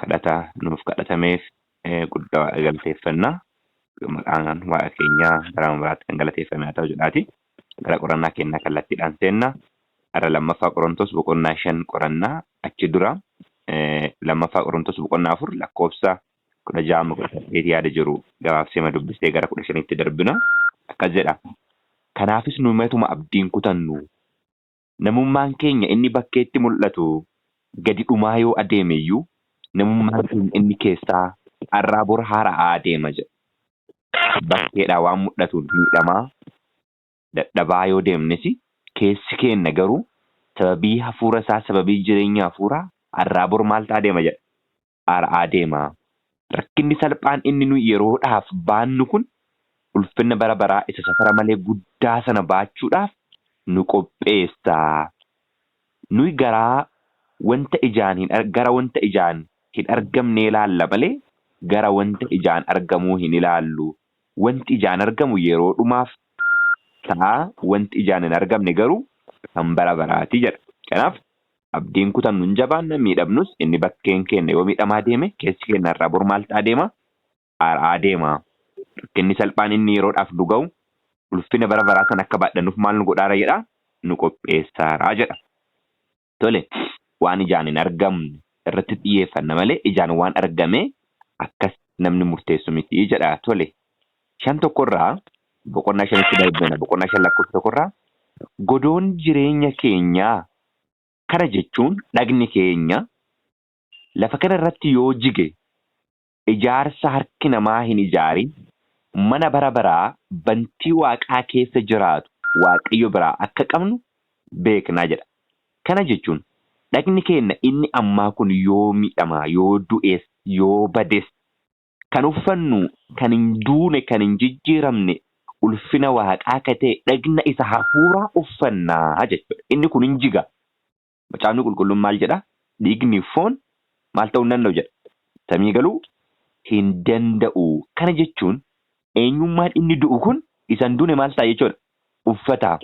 kadhata nuuf kadhatameef guddaa galateeffannaa. Maqaan waaqa keenyaa bara biraatti kan galateeffame haa ta'u jedhaati. Gara qorannaa keenyaa kallattiidhaan seenna. Ara lammaffaa Qorontos boqonnaa 5 qorannaa achi dura lammaffaa Qorontos boqonnaa 4 lakkoofsa 16 yaada jiru gabaabsee dubbisee gara 15tti darbina. Akkas jedha. Kanaafis nu metuma abdiin kutannu. Namummaan keenya inni bakkeetti mul'atu gadi dhumaa yoo adeeme iyyuu namummaan keenya inni keessaa arraa bor haara'aa adeema jedha. Bakkeedhaa waan mul'atuun miidhamaa dadhabaa yoo deemnes keessi keenya garuu sababii hafuura isaa sababii jireenya hafuuraa arraa bor maal ta'aa deema jedha. Haara'aa deema. Rakkinni salphaan inni nu yeroodhaaf baannu kun ulfinna bara baraa isa safara malee guddaa sana baachuudhaaf nu qopheessa. Nuyi gara wanta ijaan hin argamne ilaalla malee gara wanta ijaan argamuu hin ilaallu. Wanti ijaan argamu yeroo dhumaaf ta'a. Wanti ijaan hin argamne garuu kan bara baraati jedha. Kanaaf abdiin kutannu hin jabaanna miidhamnus inni bakkeen keenya yoo miidhamaa deeme keessi keenya irraa bor maal ta'aa deema? Haara'aa deema. Rakkinni salphaan inni yeroodhaaf nu ga'u ulfina bara baraa kan akka baadhannuuf maal nu godhaara jedha? Nu qopheessaaraa jedha. Tole waan ijaan hin argamne irratti xiyyeeffanna malee ijaan waan argame akkas namni murteessu miti jedha. Tole 5 boqonnaa 5tti darbina. Boqonnaa 5 lakkoofsa 1 godoon jireenya keenyaa kana jechuun dhagni keenya lafa kana irratti yoo jige ijaarsa harki namaa hin ijaarin mana bara baraa bantii waaqaa keessa jiraatu waaqayyo biraa akka qabnu beeknaa jedha. Kana jechuun dhagni keenya inni ammaa kun yoo miidhamaa yoo du'ees yoo bades kan uffannu kan hin duune kan hin jijjiiramne ulfina waaqaa akka ta'e dhagna isa hafuuraa uffannaa jechuudha. Inni kun hin jiga. Macaafni qulqulluun maal jedha? Dhiigni foon maal ta'uu hin danda'u jedha. Samii galuu hin danda'u. Kana jechuun eenyummaan inni du'u kun isa hin duune maal ta'a jechuudha? Uffata.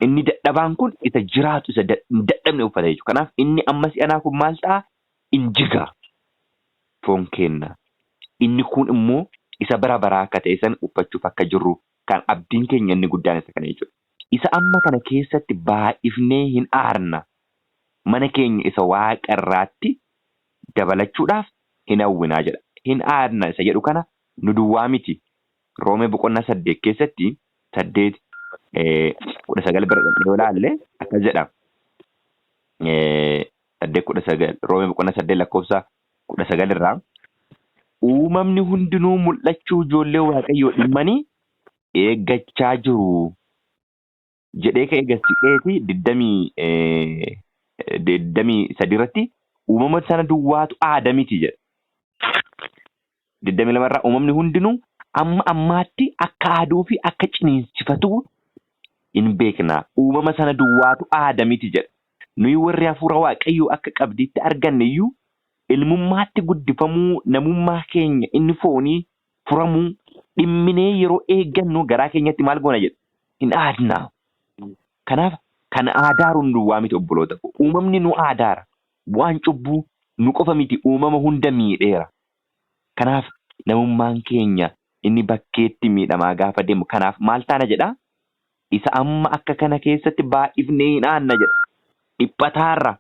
Inni dadhabaan kun isa jiraatu isa hin dadhabne uffata jechuudha. Kanaaf inni amma si'anaa kun maal ta'a? In jiga. Foon kenna. Inni kun immoo isa bara baraa akka ta'e san uffachuuf akka jirru kan abdiin keenya inni guddaan isa kana jechuudha. Isa amma kana keessatti baay'ifnee hin aarna. Mana keenya isa waaqa irraatti dabalachuudhaaf hin hawwinaa jedha. Hin aarna isa jedhu kana nu duwwaa miti. Roomee boqonnaa 8 keessatti 8:19 bira yoo ilaalle akkas jedha. 8:19 Roomee boqonnaa 8 lakkoofsa 19 irraa uumamni hundinuu mul'achuu ijoollee waaqayyoo dhimmanii eeggachaa jiru jedhee ka eeggasiqeeti 23 irratti uumama sana duwwaatu aadamiti jedha. 22 irraa uumamni hundinuu amma ammaatti akka aaduu fi akka ciniinsifatu hin beekna. Uumama sana duwwaatu aadamiti jedha. Nuyi warri hafuura waaqayyoo akka qabdiitti arganne iyyuu ilmummaatti guddifamuu namummaa keenya inni foonii furamuu dhimminee yeroo eeggannu garaa keenyatti maal goona jedha? Hin aadnaa. Kanaaf kan aadaaruun duwwaa miti obboloota. Uumamni nu aadaara. Waan cubbuu nu qofa miti uumama hunda miidheera. Kanaaf namummaan keenya inni bakkeetti miidhamaa gaafa deemu kanaaf maal taana jedha? Isa amma akka kana keessatti baay'ifnee hin aanna jedha. Dhiphataarra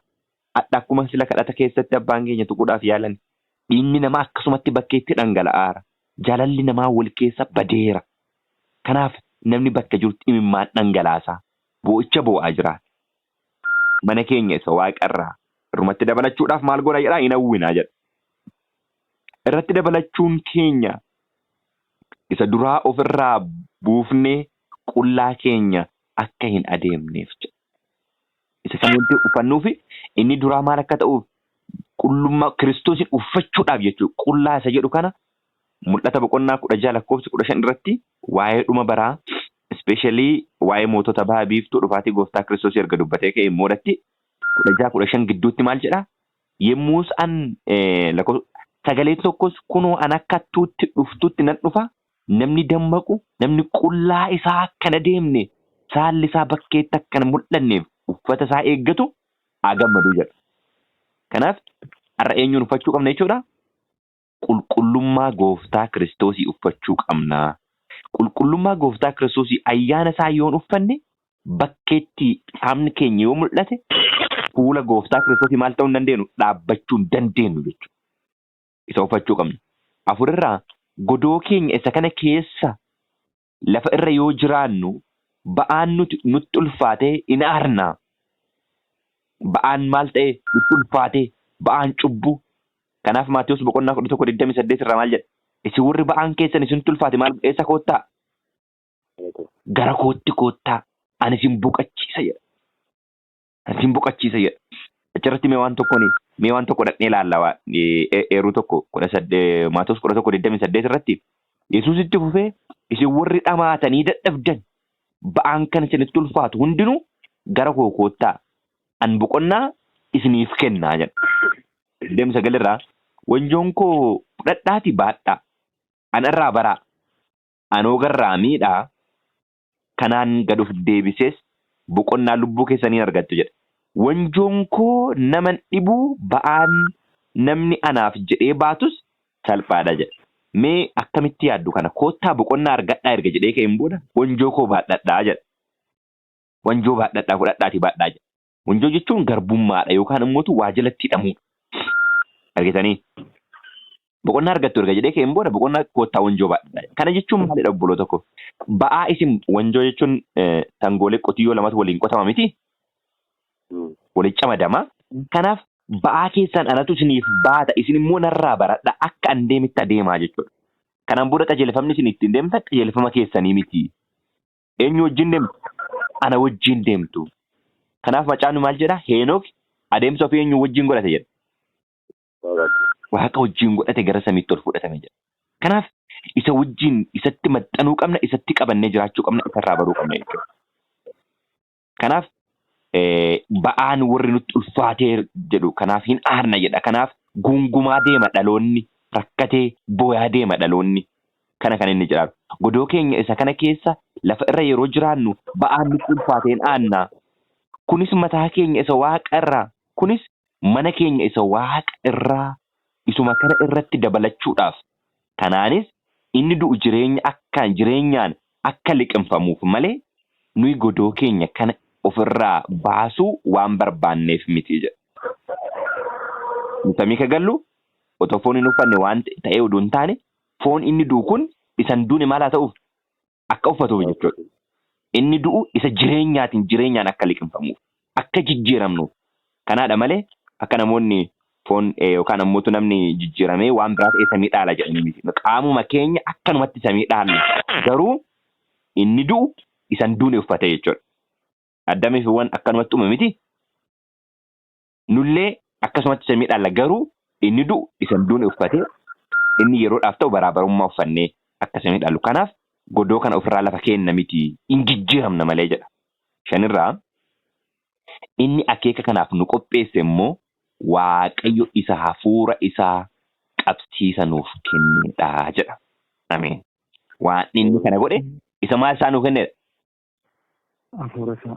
akkuma sila kadhata keessatti abbaan keenya tuquudhaaf yaalan dhiigni namaa akkasumatti bakkeetti dhangala'aara. Jaalalli namaa wal keessa badeera. Kanaaf namni bakka jirutti imimmaan dhangalaasaa boo'icha boo'aa jira. Mana keenya isa waaqarraa irratti dabalachuudhaaf maal godha jedhaa? Hin hawwinaa jedha. Irratti dabalachuun keenya isa duraa ofirraa buufnee qullaa keenya akka hin adeemneef jedha. Isa sammuu uffannuufi inni duraa maal akka ta'uuf qullummaa Kiristoosin uffachuudhaaf jechuudha. Qullaa isa jedhu kana mul'ata boqonnaa 16 lakkoofsa 15 irratti waa'ee dhuma baraa especially waa'ee mootota baha biiftuu dhufaatii gooftaa Kiristoos erga dubbatee ka'e moodatti 16-15 gidduutti maal jedhaa? Yemmuus an sagalee tokkos kunoo an akka tuutti dhuftutti nan dhufa namni dammaqu namni qullaa isaa akkana deemne saalli isaa bakkeetti akkana mul'anneef uffata isaa eeggatu haa gammadu jedha. Kanaaf Har'a eenyuun uffachuu qabna jechuudha? Qulqullummaa gooftaa Kiristoosii uffachuu qabna. Qulqullummaa gooftaa Kiristoosii ayyaana isaa yoon uffanne bakkeetti qaamni keenya yoo mul'ate fuula gooftaa Kiristoosii maal ta'uu hin dandeenyu? Dhaabbachuu hin dandeenyu jechuudha. Isa uffachuu qabna. Afurarraa godoo keenya isa kana keessa lafa irra yoo jiraannu ba'aan nutti ulfaatee in aarna. Ba'aan maal ta'e nutti ulfaatee ba'aan cubbuu. Kanaaf Maatiyus 11:28 irraa maal jedha? Isin warri ba'aan keessan isinitti ulfaate maal eessa koottaa? Gara kootti koottaa. Ani isin boqachiisa jedha. Ani isin boqachiisa jedha. Achirratti mee waan tokko dhaqnee ilaalla eeruu tokko Maatiyus 11:28 irratti Yesuus itti fufee isin warri dhamaatanii dadhabdan ba'aan kan isinitti ulfaatu hundinuu gara koo koottaa. An boqonnaa isiniif kennaa jedha. 29 irraa wanjoon koo fudhadhaati baadhaa. Anarraa baraa. Anoo garraa miidhaa. Kanaan gad of deebisees boqonnaa lubbuu keessanii argattu jedha. Wanjoon koo naman dhibuu ba'aan namni anaaf jedhee baatus salphaadha jedha. Mee akkamitti yaaddu kana? Koottaa boqonnaa argadhaa erga jedhee ka'een booda wanjoo koo baadhadhaa jedha. Wanjoo baadhadhaa fudhadhaati baadhaa jedha. Wanjoo jechuun garbummaadha yookaan immoo waa jalatti hidhamuudha. Argitanii? Boqonnaa argattu erga jedhee ka'een booda boqonnaa koottaa wanjoo baadhadhaa. Kana jechuun maalidha obboloo tokko? Ba'aa isin wanjoo jechuun sangoolee qotiyyoo lamatu waliin qotama miti? Waliin camadama. Kanaaf ba'aa keessaan anatu isiniif baata isin immoo narraa baradha akka an deemitti adeemaa jechuudha. Kanaan booda qajeelfamni isin ittiin deemtan qajeelfama keessanii miti. Eenyu wajjin deemtu? Ana wajjin deemtu. Kanaaf macaan maal jedhaa? Heenook adeemsa ofii eenyu wajjin godhate jedha. Waaqa wajjin godhate gara samiitti ol fudhatame jedha. Kanaaf isa wajjin isatti maxxanuu qabna, isatti qabannee jiraachuu qabna, isarraa baruu qabna jechuudha. Kanaaf ba'aan warri nutti ulfaatee jedhu kanaaf hin aarna jedha. Kanaaf gungumaa deema dhaloonni, rakkatee booyaa deema dhaloonni. Kana kan inni jedhamu. Godoo keenya isa kana keessa lafa irra yeroo jiraannu ba'aan nutti ulfaatee hin aannaa. Kunis mataa keenya isa waaqa irraa, kunis mana keenya isa waaqa irraa isuma kana irratti dabalachuudhaaf. Kanaanis inni du'u jireenyaan akka liqimfamuuf malee nuyi godoo keenya kana ofirraa baasuu waan barbaanneef miti jedha. Nutamii ka gallu otoo foon hin uffanne waan ta'ee oduu hin taane foon inni du'u kun isan duune maal haa ta'uuf akka uffatuuf jechuudha. Inni du'u isa jireenyaan akka liqimfamuuf akka jijjiiramnuuf. Kanaadha malee akka namoonni foon yookaan ammoo namni jijjiiramee waan biraaf samii dhaala jedhanii miti. Qaamuma keenya akkanumatti samii dhaalna. Garuu inni du'u isan duune uffate jechuudha. Addaamiif waan akkanumatti uume miti. Nullee akkasumatti samii dhaalla garuu inni du'u isan duune uffate inni yeroodhaaf ta'u baraabarummaa uffannee akka samii dhaallu. Kanaaf godoo kana ofirraa lafa kenna miti. In jijjiiramna malee jedha. 5 inni akeeka kanaaf nu qopheesse immoo Waaqayyo isa hafuura isaa qabsiisa nuuf kennedha jedha. Ameen. Waan inni kana godhe isa maal isaa nuuf kennedha?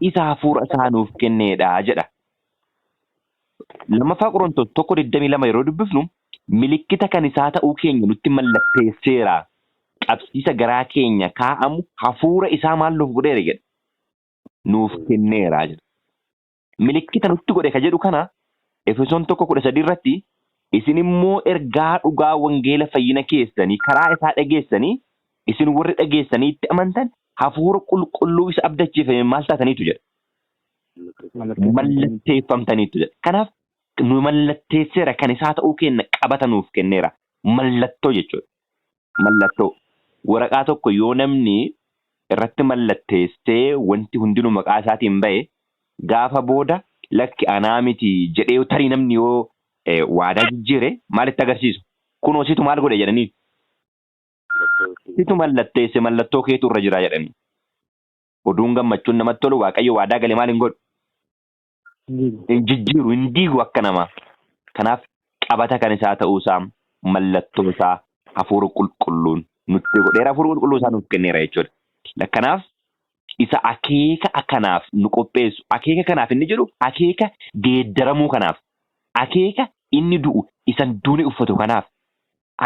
Isa hafuura isaa nuuf kennedha jedha. Lammaffaa Qorontos 1:22 yeroo dubbifnu milikkita kan isaa ta'uu keenya nutti mallatteesseera. Qabsiisa garaa keenya kaa'amu hafuura isaa maal nuuf godheera jedha. Nuuf kenneera jedha. Milikkita nutti godhe ka jedhu kana Efesoon 1:13 irratti isin immoo ergaa dhugaa wangeela fayyina keessanii karaa isaa dhageessanii isin warri dhageessanii itti amantan hafuura qulqulluu isa abdachiifame maal taataniitu jedha. Mallatteeffamtaniitu jedha. Kanaaf nu mallatteesseera kan isaa ta'uu keenya qabata nuuf kenneera. Mallattoo jechuudha. Mallattoo. Waraqaa tokko yoo namni irratti mallatteessee wanti hundinuu maqaa isaatiin ba'e gaafa booda lakki anaa miti jedhee tarii namni yoo waadaa jijjiire maalitti agarsiisu? Kunoo situ maal godhe jedhanii? Situ mallatteesse mallattoo keetu irra jira jedhanii. Oduun gammachuun namatti tolu Waaqayyo waadaa galee maal hin godhu? Hin jijjiiru, hin diigu akka namaa. Kanaaf qabata kan isaa ta'uusaa mallattoo isaa hafuura qulqulluun nutti godheera. Hafuura qulqulluu isaa nuuf kenneera jechuudha. Kanaaf isa akeeka akkanaaf nu qopheessu. Akeeka kanaaf inni jedhu akeeka geeddaramuu kanaaf. Akeeka inni du'u isan duuni uffatu kanaaf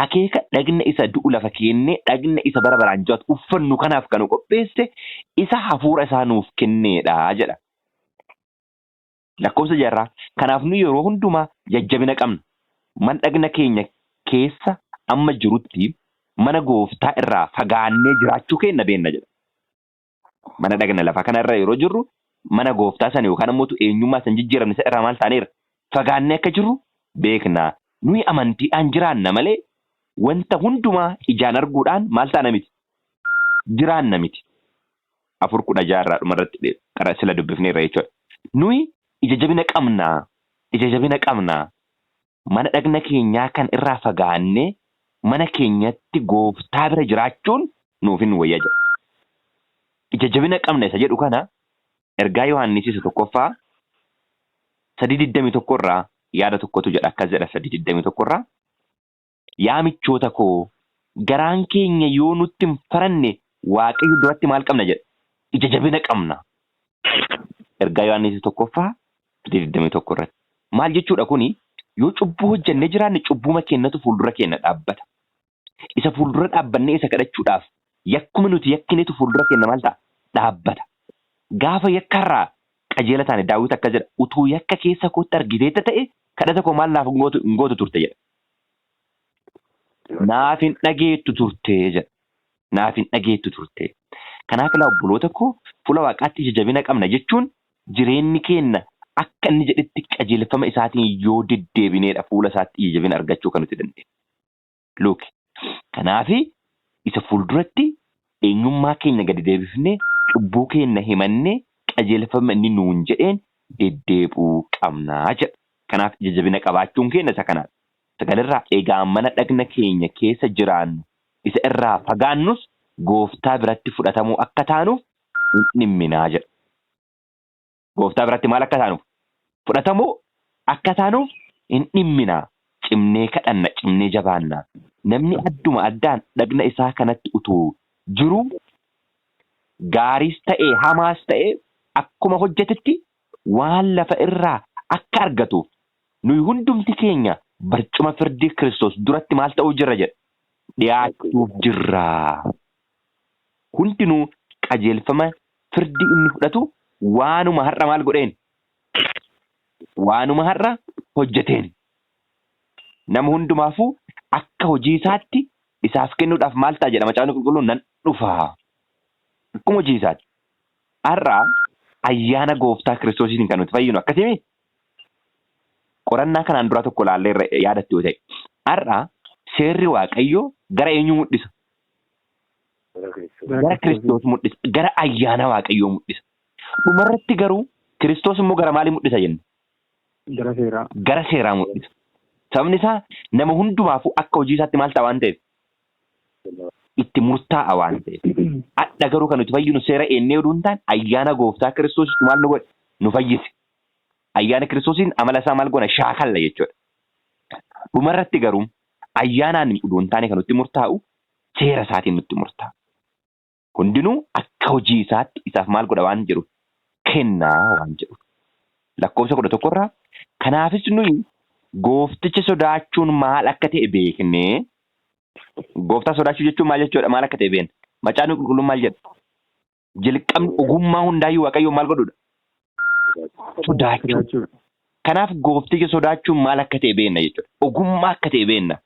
akeeka dhagna isa du'u lafa keennee dhagna isa bara baraan jiraatu uffannu kanaaf kan qopheesse isa hafuura isaa nuuf kenneedha jedha. Lakkoofsa jarraa kanaaf nu yeroo hundumaa jajjabina qabna. Man dhagna keenya keessa amma jirutti mana gooftaa irraa fagaannee jiraachuu keenya beenna jedha. Mana dhagna lafa kana irra yeroo jirru mana gooftaa sana yookaan ammoo eenyummaa san jijjiiramne isa irraa maal taaneera fagaannee akka jirru beekna. Nuyi amantiidhaan jiraanna malee wanta hundumaa ijaan arguudhaan maal taana miti jiraanna miti. 4:16 dhumarratti qara sila dubbifneerra jechuudha. Nuyi ija jabina qabna. Mana dhagna keenyaa kan irraa fagaannee mana keenyatti gooftaa bira jiraachuun nuuf hin wayyaa jira. Ija jabina qabna isa jedhu kana ergaa Yohaannis 1:321 irraa yaada tokkotu jedha akkas jedha 3:21 irraa. Yaa michoota koo garaan keenya yoo nutti hin faranne Waaqayyo duratti maal qabna jedha. Ija jabina qabna. Ergaa Yohaannis 1:321 irratti. Maal jechuudha kuni? Yoo cubbuu hojjennee jiraanne cubbuma keenyatu fuuldura keenya dhaabbata. Isa fuuldura dhaabbannee isa kadhachuudhaaf yakkuma nuti yakkinetu fuuldura keenya maal ta'a? Dhaabbata. Gaafa yakkarraa qajeela taane Daawit akkas jedha. Utuu yakka keessa kootti argiteetta ta'e kadhata koo maal naaf hin gootu turte jedha. Naaf hin dhageettu turte jedha. Naaf hin dhageettu turte. Kanaaf ilaa obboloota koo fuula Waaqaatti ija jabina qabna jechuun jireenyi keenya akka inni jedhetti qajeelfama isaatiin yoo deddeebineedha fuula isaatti ija jabina argachuu kan nuti dandeenyu. Luuki. Kanaafi isa fuulduratti eenyummaa keenya gadi deebifnee cubbuu keenya himannee qajeelfama inni nuun jedheen deddeebuu qabnaa jedha. Kanaaf ija jabina qabaachuun keenya isa kanaadha. Sagalirraa egaa mana dhagna keenya keessa jiraannu isa irraa fagaannus gooftaa biratti fudhatamuu akka taanuuf hin dhimminaa jedha. Gooftaa biratti maal akka taanuuf? Fudhatamuu akka taanuuf hin dhimminaa. Cimnee kadhanna, cimnee jabaanna. Namni adduma addaan dhagna isaa kanatti utuu jiru gaariis ta'ee hamaas ta'ee akkuma hojjetetti waan lafa irraa akka argatuuf nuyi hundumti keenya barcuma firdii Kiristoos duratti maal ta'uu jirra jedha. Dhiyaachuuf jirra. Hundinuu qajeelfama firdii inni fudhatu waanuma har'a maal godheen? Waanuma har'a hojjeteen. Nama hundumaafuu akka hojii isaatti isaaf kennuudhaaf maal ta'a jedha Macaafni Qulqulluun nan dhufa. Akkuma hojii isaatti. Har'a ayyaana gooftaa Kiristoosiin kan nuti fayyinu akkasimi. Qorannaa kanaan dura tokko laallee yaadatti yoo ta'e. Har'a seerri Waaqayyoo gara eenyu mul'isa? Gara Kiristoos mul'isa. Gara ayyaana Waaqayyoo mul'isa. Dhumarratti garuu Kiristoos immoo gara maalii mul'isa jenna? Gara seeraa mul'isa. Sababni isaa nama hundumaafuu akka hojii isaatti maal ta'a waan ta'eef? Itti murtaa'a waan ta'eef. Adda garuu kan nuti fayyinu seera eenyee oduu hin taane ayyaana gooftaa Kiristoositti maal nu godhe? Nu fayyise. Ayyaana Kiristoosiin amala isaa maal goona? Shaakalla jechuudha. Dhumarratti garuu ayyaanaan oduu hin taane kan nutti murtaa'u seera isaatiin nutti murtaa'a. Hundinuu akka hojii isaatti isaaf maal godha waan jedhu kennaa waan jedhu. Lakkoofsa 11 irraa kanaafis nuyi goofticha sodaachuun maal akka ta'e beeknee gooftaa sodaachuu jechuun maal jechuudha? Maal akka ta'e beekna. Macaafni Qulqulluun maal jedha? Jalqabni ogummaa hundaayyuu Waaqayyoon maal godhudha? Sodaachuu. Kanaaf goofticha sodaachuun maal akka ta'e beekna jechuudha. Ogummaa akka ta'e beekna.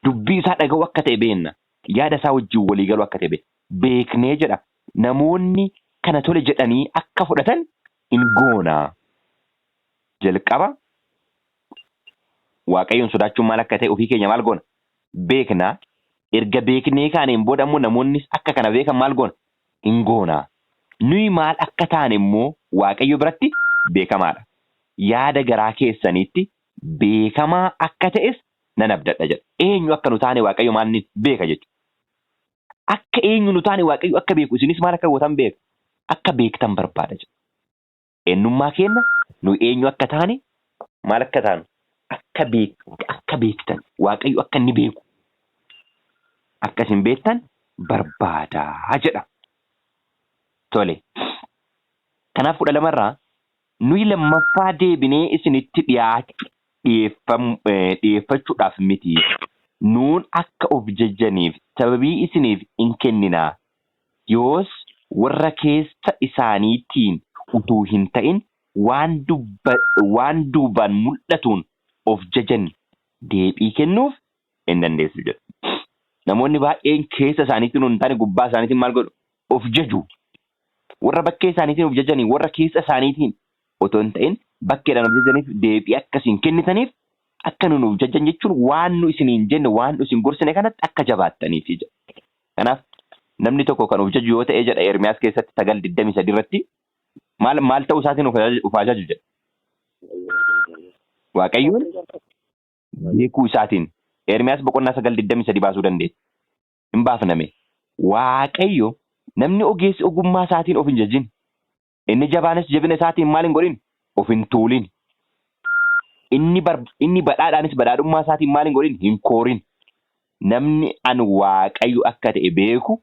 Dubbii isaa dhaga'uu akka ta'e beekna. Yaada isaa wajjin walii galuu akka ta'e beeknee jedha. Namoonni kana tole jedhanii akka fudhatan hin goonaa. Jalqaba Waaqayyoon sodaachuun maal akka ta'e ofii keenya maal goona? Beeknaa. Erga beeknee kaaneen booda immoo namoonnis akka kana beekan maal goona? Hin goonaa. Nuyi maal akka taane immoo Waaqayyo biratti beekamaadha. Yaada garaa keessaniitti beekamaa akka ta'es nan abdadha jedha. Eenyu akka nu taane Waaqayyo maal ni beeka jechuudha. Akka eenyu nu taane Waaqayyo akka beeku isinis maal akka gootan beeka? Akka beektan barbaada jedha. Eenyummaa keenya nu eenyu akka taane maal akka taanu akka beektan Waaqayyo akka inni beeku akkasin beektan barbaadaa jedha. Tole. Kanaaf 12 irraa nuyi lammaffaa deebinee isinitti dhiyaachuu dhiyeeffachuudhaaf miti. Nuun akka of jajjaniif sababii isiniif hin kenninaa. Yoos warra keessa isaaniitiin utuu hin ta'in waan duubaan mul'atuun of jajan deebii kennuuf hin dandeessu jedha. Namoonni baay'een keessa isaaniitiin hin taane gubbaa isaaniitiin maal godhu? Of jaju. Warra bakkee isaaniitiin of jajanii warra keessa isaaniitiin otoo hin ta'in bakkeedhaan of jajaniif deebii akkasiin kennitaniif akka nuun of jajan jechuun waan nu isiniin jenne waan nu isin gorsine kanatti akka jabaattaniif jedha. Kanaaf namni tokko kan of jaju yoo ta'e jedha Ermiyaas keessatti 9:23 irratti maal ta'uu isaatiin of ajaju jedha. Waaqayyoon beekuu isaatiin Ermiyaas boqonnaa 9:23 baasuu dandeessa. Hin baafname. Waaqayyo namni ogeessi ogummaa isaatiin of hin jajin. Inni jabaanis jabina isaatiin maal hin godhin? Of hin tuulin. Inni badhaadhaanis badhaadhummaa isaatiin maal hin godhin? Hin koorin. Namni an Waaqayyo akka ta'e beeku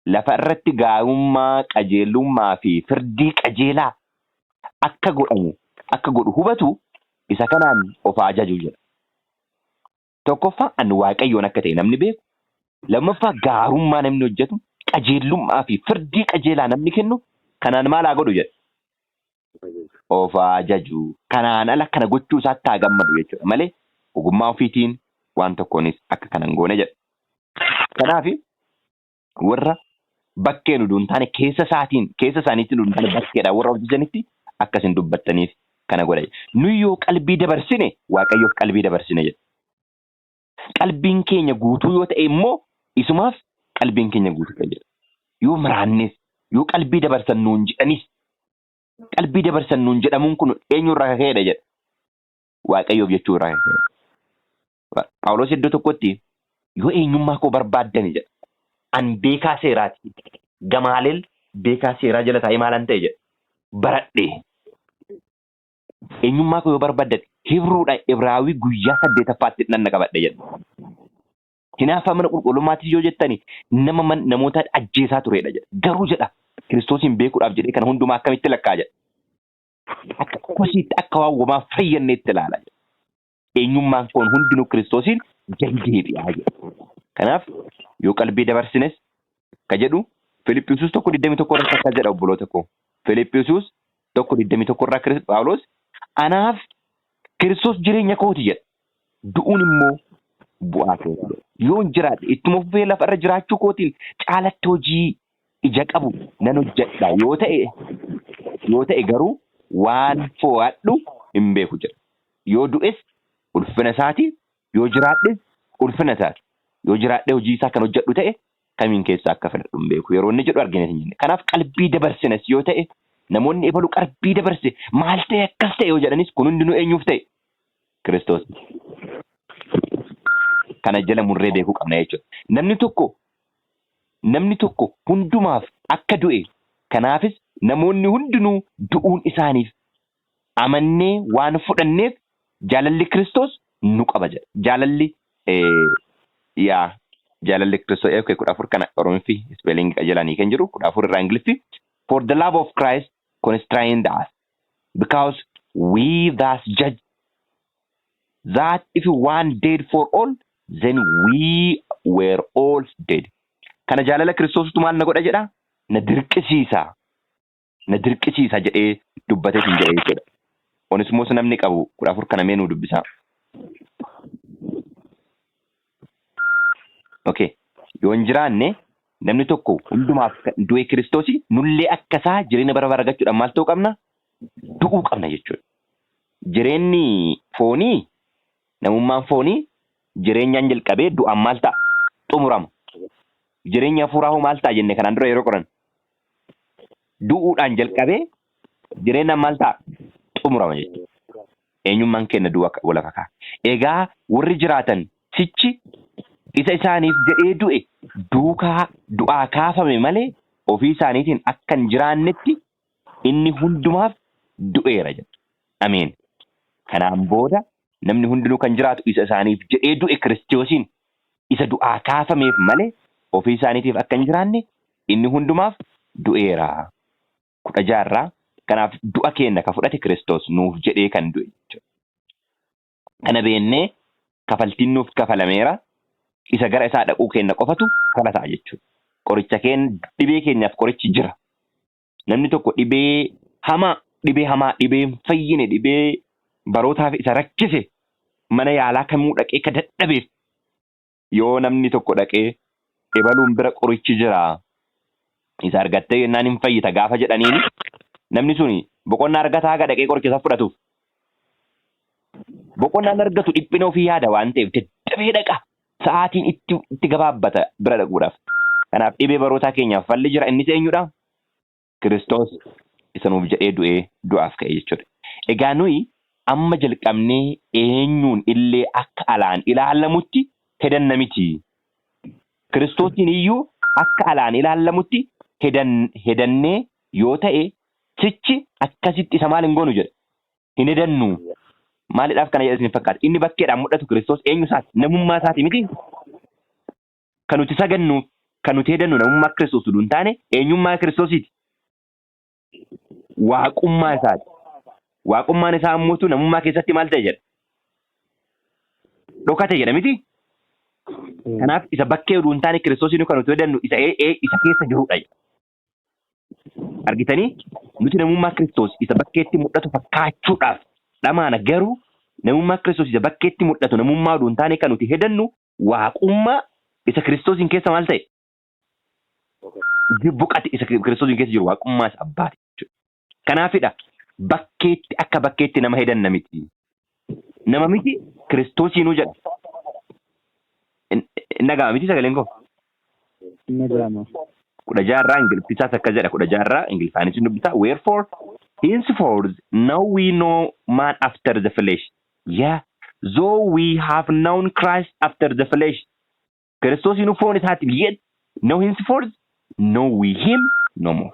lafa irratti gaarummaa, qajeelummaa fi firdii qajeelaa akka godhu hubatu isa kanaan of ajaju jedha. Tokkoffaa an Waaqayyoon akka ta'e namni beeku. Lammaffaa gaarummaa namni hojjetu, qajeelummaa fi firdii qajeelaa namni kennu kanaan maal haa godhu jedha. Of ajaju. Kanaan ala kana gochuu isaatti haa gammadu jechuudha malee ogummaa ofiitiin waan tokkoonis akka kanan goone jedha. Kanaaf warra bakkee nu duun taane keessa isaaniitti nu duun taane bakkeedhaan warra hojjetanitti akkasin dubbattaniif kana godha. Nu yoo qalbii dabarsine Waaqayyoof qalbii dabarsine jedha. Qalbiin keenya guutuu yoo ta'e immoo isumaaf qalbiin keenya guutuu kan jedha. Yoo miraannes yoo qalbii dabarsan nuun jedhanis qalbii dabarsan nuun jedhamuun kun eenyurraa ka'eedha jedha. Waaqayyoof jechuurraa ka'eedha. Phaawulos iddoo tokkotti yoo eenyummaa koo barbaaddani jedha. An beekaa seeraati. Gamaaleel beekaa seeraa jala taa'ee maalan ta'e jedha. Baradhee. Eenyummaa koo yoo barbaaddan Hibruudhaan Ibraawii guyyaa 8ffaatti dhanna qabadhe jedha. Hinaafa mana qulqullummaatti yoo jettani namoota ajjeesaa turedha jedha. Garuu jedha Kiristoosiin beekuudhaaf jedhee kana hundumaa akkamitti lakkaa jedha. Akka kosiitti akka waan womaa fayyanneetti ilaala jedha. Eenyummaan koon hundinuu Kiristoosiin deebi'aa jedha. Kanaaf yoo qalbii dabarsines ka jedhu Filiphisius 1:21 irratti akka jedha obboloota koo. Filiphisius 1:21 irraa Phaawulos anaaf Kiristoos jireenya kooti jedha. Du'uun immoo bu'aa kooti. Yoon jiraadhe ittuma fufee lafa irra jiraachuu kootiin caalatti hojii ija qabu nan hojjedha yoo ta'e garuu waan fo'adhu hin beeku jedha. Yoo du'es ulfina isaati, yoo jiraadhes ulfina isaati. Yoo jiraadhe hojii isaa kan hojjedhu ta'e kamiin keessaa akka fedhadhu hin beeku. Yeroo inni jedhu argine hin jenne. Kanaaf qalbii dabarsines yoo ta'e namoonni ebalu qalbii dabarse maal ta'e akkas ta'e yoo jedhanis kun hundinuu eenyuuf ta'e? Kiristoos. Kana jala murree beekuu qabna jechuudha. Namni tokko hundumaaf akka du'e kanaafis namoonni hundinuu du'uun isaaniif amannee waan fudhanneef jaalalli Kiristoos nu qaba jedha. Jaalalli Kiristoos 14 kana Oromiffi spelling qajeelanii kan jiru 14 irraa Ingiliffi. For the love of Christ constrained us because we thus judge that if one died for all, then we were all dead. Kana jaalala Kiristoositu maal na godha jedha? Na dirqisiisa jedhee dubbatee hin jedhee jechuudha. Onesimoos namni qabu 14 kana meenuu dubbisaa. Okay. Yoo hin jiraanne namni tokko hundumaaf du'e Kiristoosii nullee akkasaa jireenya bara bara argachuudhaan maal ta'uu qabna? Du'uu qabna jechuudha. Jireenyi foonii namummaan foonii jireenyaan jalqabee du'aan maal ta'a? Xumurama. Jireenya hafuuraa hoo maal ta'a jenne kanaan dura yeroo qoran? Du'uudhaan jalqabee jireenyaan maal ta'a? Xumurama jechuudha. Eenyummaan kenna du'a wala kakaa. Egaa warri jiraatan sichi isa isaaniif jedhee du'e du'aa kaafame malee ofii isaaniitiin akka hin jiraannetti inni hundumaaf du'eera jedha. Ameen. Kanaan booda namni hundinuu kan jiraatu isa isaaniif jedhee du'e Kiristoosiin isa du'aa kaafameef malee ofii isaaniitiif akka hin jiraanne inni hundumaaf du'eera. 16 kanaaf du'a keenya ka fudhate Kiristoos nuuf jedhee kan du'e jechuudha. Kana beennee kafaltiin nuuf kafalameera. Isa gara isaa dhaquu keenya qofatu kala ta'a jechuudha. Qoricha keenya dhibee keenyaaf qorichi jira. Namni tokko dhibee hamaa, dhibee hin fayyine, dhibee barootaaf isa rakkise mana yaalaa kamuu dhaqee ka dadhabeef yoo namni tokko dhaqee ebaluun bira qorichi jira isa argattee yennaan hin fayyita gaafa jedhaniin namni suni boqonnaa argataa haga dhaqee qoricha isaa fudhatuuf. Boqonnaan argatu dhiphina ofii yaada waan ta'eef dadhabee dhaqa. Sa'aatiin itti gabaabbata bira dhaquudhaaf. Kanaaf dhibee barootaa keenyaaf falli jira. Innis eenyudha? Kiristoos isa nuuf jedhee du'aaf ka'e jechuudha. Egaa nuyi amma jalqabnee eenyuun illee akka alaan ilaalamutti hedanna miti. Kiristoosiin iyyuu akka alaan ilaalamutti hedannee yoo ta'e sichi akkasitti isa maal hin goonu jedha. Hin hedannu. Maaliidhaaf kana jedhas hin fakkaata. Inni bakkeedhaan mul'atu Kiristoos eenyu isaati? Namummaa isaati miti. Kan nuti sagannu, kan nuti hedannu namummaa Kiristoos utuu hin taane eenyummaa Kiristoosiiti. Waaqummaa isaati. Waaqummaan isaa ammoo namummaa keessatti maal ta'e jedha? Dhokate jedha miti. Kanaaf isa bakkee utuu hin taane Kiristoosiin kan nuti hedannu isa keessa jirudha. Argitanii? Nuti namummaa Kiristoos isa bakkeetti mul'atu fakkaachuudhaaf. Dhamaana garuu namummaa Kiristoos isa bakkeetti mul'atu namummaa utuu hin taane kan nuti hedannu waaqummaa isa Kiristoosiin keessa maal ta'e? Buqate isa Kiristoosiin keessa jiru waaqummaa isa abbaati jechuudha. Kanaafidha bakkeetti akka bakkeetti nama hedanna miti. Nama miti Kiristoosiinuu jedha. Nagama miti sagaleen koo? Nagama. 16 Ingiliffisaas akka jedha 16 Ingiliffaanis dubbisaa. Wherefore henceforth now we know man after the flesh. Yeah, though we have known Christ after the flesh. Kiristoos inu foon isaatiif yet now henceforth know we him no more.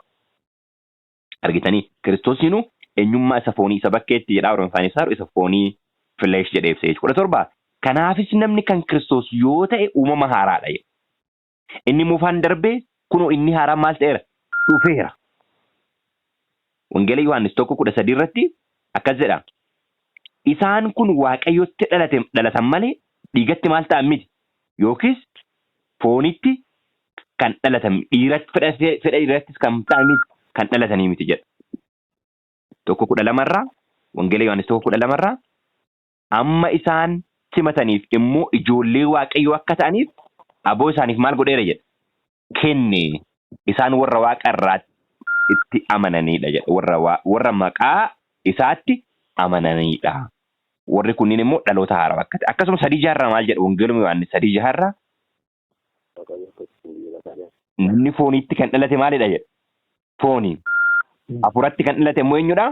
Argitanii Kiristoos inu eenyummaa isa foonii isa bakkeetti jedhaa Oromifaan isaa isa foonii flesh jedhee ibsee 17. Kanaafis namni kan Kiristoos yoo ta'e uumama haaraadha jedha. Inni muufaan darbee kunoo inni haaraa maal ta'eera? Dhufeera. Wangeela Yohaannis 1:13 irratti akkas jedha. Isaan kun Waaqayyotti dhalatan malee dhiigatti maal ta'an miti. Yookiis foonitti kan dhalatan dhiiratti fedha dhiirattis kan ta'an miti kan dhalatanii miti jedha. 1:12 irraa Wangeela Yohaannis 1:12 irraa amma isaan simataniif immoo ijoollee Waaqayyoo akka ta'aniif aboo isaaniif maal godheera jedha. Kenne isaan warra Waaqa irraatti itti amananiidha jedha. Warra maqaa isaatti amananiidha. Warri kunniin immoo dhaloota haaraa akka ta'e. Akkasuma 3:6 maal jedha Wangeeluma Yohaannis 3:6 namni fooniitti kan dhalate maalidha jedha. Foonii. Hafuuratti kan dhalate immoo eenyudha?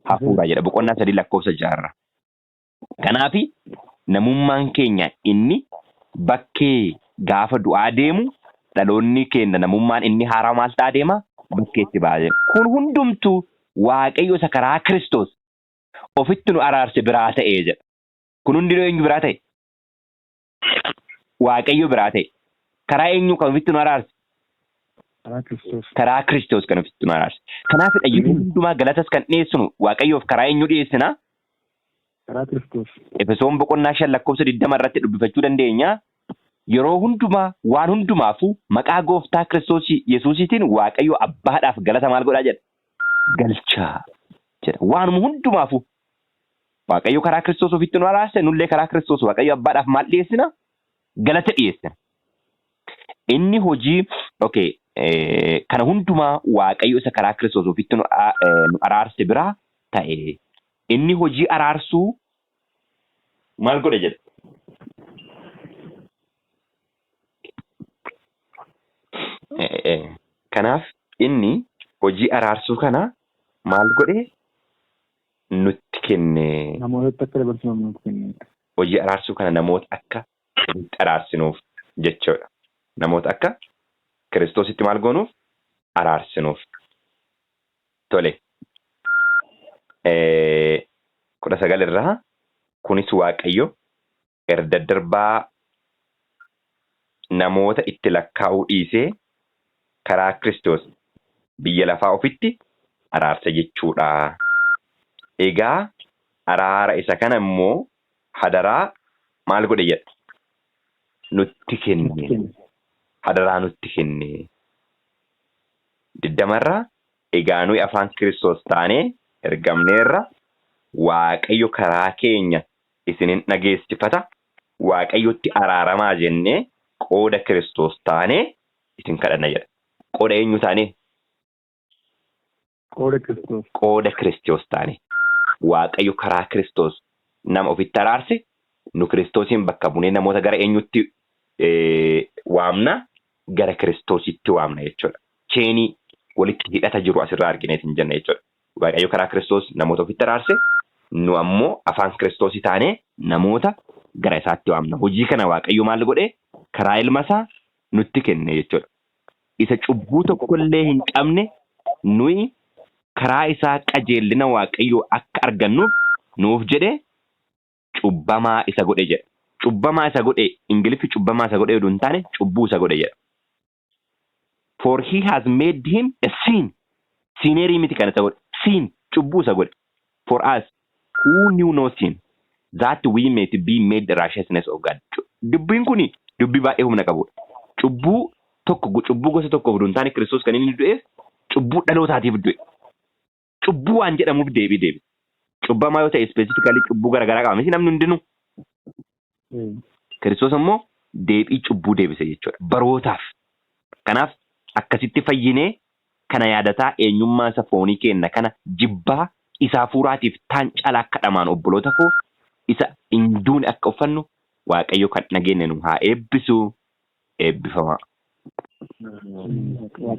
Hafuura jedha. Boqonnaa 3 lakkoofsa 6. Kanaafi namummaan keenya inni bakkee gaafa du'aa deemu dhaloonni keenya namummaan inni haaraa maal ta'a deema? Bakkeetti baay'ee. Kun hundumtuu Waaqayyo isa karaa Kiristoos ofitti nu araarse biraa ta'ee jedha. Kun hundi eenyu biraa ta'e? Waaqayyo biraa ta'e. Karaa eenyu kan ofitti nu araarse? Karaa Kiristoos kan ofitti nu araarse. Kanaafidha yeroo hundumaa galatas kan dhiyeessinu Waaqayyoof karaa eenyu dhiyeessina? Karaa Kiristoos. Efesoon boqonnaa 5 lakkoofsa 20 irratti dubbifachuu dandeenya. Yeroo hundumaa waan hundumaafuu maqaa gooftaa Kiristoos Yesuusiitiin Waaqayyo abbaadhaaf galata maal godhaa jedha? Galchaa jedha. Waanuma hundumaafuu Waaqayyo karaa Kiristoos ofitti nu araarse nullee karaa Kiristoos Waaqayyo abbaadhaaf maal dhiyeessina? Galata dhiyeessina. Inni hojii kana hundumaa Waaqayyo isa karaa Kiristoos ofitti nu araarse biraa ta'e. Inni hojii araarsuu maal godhe jedha? Kanaaf inni hojii araarsuu kana maal godhe nutti kenne. Namoota akka dabarsuuf nutti kenne. Hojii araarsuu kana namoota akka araarsinuuf jechuudha. Namoota akka Kiristoositti maal goonuuf araarsinuuf. Tole. 19 irraa kunis Waaqayyo erga darbaa namoota itti lakkaa'uu dhiisee karaa Kiristoos biyya lafaa ofitti araarsa jechuudha. Egaa araara isa kana immoo hadaraa maal godhe jedha nutti kenne. Hadaraa nutti kenne. 20 egaa nuyi afaan Kiristoos taanee ergamneerra Waaqayyo karaa keenya isinin dhageessifata. Waaqayyotti araaramaa jennee qooda Kiristoos taanee isin kadhanna jedha. Qooda eenyu taanee? Qooda Kiristoos. Qooda Kiristoos taanee. Waaqayyo karaa Kiristoos nama ofitti araarse nu Kiristoosiin bakka buunee namoota gara eenyutti waamna? Gara Kiristoositti waamna jechuudha. Cheenii walitti hidhata jiru asirraa argineetiin jenna jechuudha. Waaqayyo karaa Kiristoos namoota ofitti araarse nu ammoo afaan Kiristoosii taanee namoota gara isaatti waamna. Hojii kana Waaqayyo maal godhe? Karaa ilma isaa nutti kenne jechuudha. Isa cubbuu tokkollee hin qabne nuyi karaa isaa qajeellina Waaqayyo akka argannuuf nuuf jedhe cubbamaa isa godhe jedha. Cubbamaa isa godhe Ingiliffi cubbamaa isa godhe yoo hin taane cubbuu isa godhe jedha. For he has made him a sin. Sineerii miti kan isa godhe. Sin cubbuu isa godhe. For us who knew no sin, that we may be made the righteousness of God. Dubbiin kuni dubbii baay'ee humna qabudha. Cubbuu gosa tokko hin taane Kiristoos kan inni du'eef cubbuu dhalootaatiif du'e. Cubbuu waan jedhamuuf deebi. Cubbamaa yoo ta'e specifically cubbuu garaagaraa qaba miti namni hundinuu. Kiristoos ammoo deebii cubbuu deebise jechuudha. Barootaaf. Kanaaf akkasitti fayyinee kana yaadataa eenyummaa isa foonii kenna kana jibbaa isaa fuuraatiif taan caalaa akka dhamaan obboloota koo isa hinduun akka uffannu Waaqayyo kan nageenya nu haa eebbisu. Eebbifamaa.